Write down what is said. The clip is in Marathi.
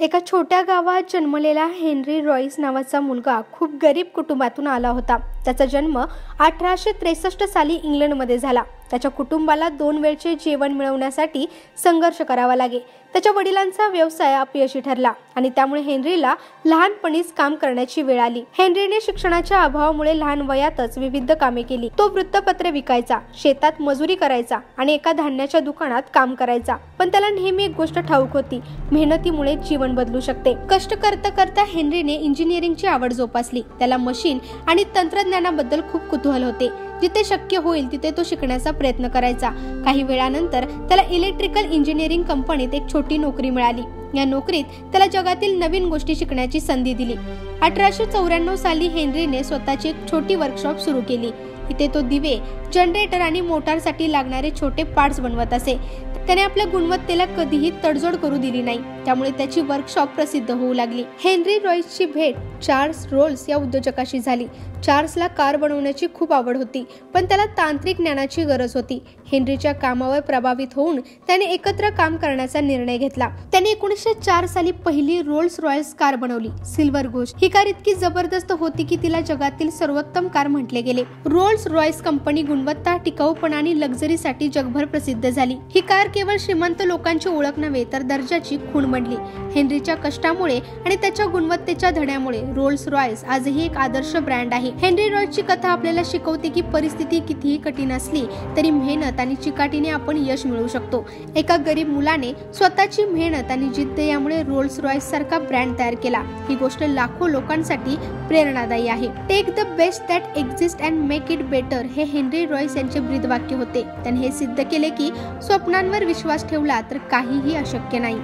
एका छोट्या गावात जन्मलेला हेनरी रॉईस नावाचा मुलगा खूप गरीब कुटुंबातून आला होता। त्याचा जन्म 1863 साली इंग्लंडमध्ये झाला। त्याच्या कुटुंबाला 2 वेळचे जेवण मिळवण्यासाठी संघर्ष करावा लागे। त्याच्या वडिलांचा व्यवसाय अपयशी ठरला आणि त्यामुळे हेनरीला लहानपणीच काम करण्याची वेळ आली। हेनरीने शिक्षणाच्या अभावामुळे लहान वयातच विविध कामे केली। तो वृत्तपत्रे विकायचा, शेतात मजुरी करायचा आणि एका धान्याच्या दुकानात काम करायचा। पण त्याला नेहमी एक गोष्ट ठाऊक होती, मेहनतीमुळे जीवन बदलू शकते। कष्ट करता करता हेनरीने इंजिनिअरिंगची आवड जोपासली। त्याला मशीन आणि तंत्रज्ञानाबद्दल खूप कुतूहल होते। जिथे शक्य होईल तिथे तो शिकण्याचा प्रयत्न करायचा। काही वेळानंतर त्याला इलेक्ट्रिकल इंजिनिअरिंग कंपनीत एक छोटी नोकरी मिळाली। या नोकरीत त्याला जगातील नवीन गोष्टी शिकण्याची संधी दिली। 1894 साली हेनरीने स्वतःची एक छोटी वर्कशॉप सुरू केली। इथे तो दिवे, जनरेटर आणि मोटारसाठी लागणारे छोटे पार्ट्स बनवत असे। त्याने आपल्या गुणवत्तेला कधीही तडजोड करू दिली नाही, त्यामुळे त्याची वर्कशॉप प्रसिद्ध होऊ लागली। हेनरी रॉईसची भेट चार्ल्स रोल्स या उद्योजकाशी झाली। चार्ल्सला कार बनवण्याची खूप आवड होती, पण त्याला तांत्रिक ज्ञानाची गरज होती। हेनरीच्या कामावर प्रभावित होऊन त्याने एकत्र काम करण्याचा निर्णय घेतला। त्याने 1904 साली पहिली रोल्स रॉयस कार बनवली, सिल्वर घोस्ट। ही कार इतकी जबरदस्त होती की तिला जगातील सर्वोत्तम कार म्हटले गेले। रोल्स रॉयस कंपनी गुणवत्ता, टिकाऊपणा आणि लक्झरीसाठी जगभर प्रसिद्ध झाली। ही कार केवळ श्रीमंत लोकांची ओळख नव्हे तर दर्जाची खूण बनली। हेनरीच्या कष्टामुळे आणि त्याच्या गुणवत्तेच्या धड्यामुळे रोल्स रॉयस आजही एक आदर्श ब्रँड आहे। हेनरी रॉयसची कथा आपल्याला शिकवते की परिस्थिती कितीही कठीण असली तरी मेहनत आणि चिकाटीने आपण यश मिळवू शकतो। एका गरीब मुलाने स्वतःची मेहनत आणि जिद्द यामुळे रोल्स रॉयस सारखा ब्रँड तयार केला। ही गोष्ट लाखो लोकांसाठी प्रेरणादायी आहे। Take the best that exist and make it better हे हेनरी रॉयस यांचे ब्रीदवाक्य होते। त्याने हे सिद्ध केले की स्वप्नांवर विश्वास ठेवला तर काहीही अशक्य नाही।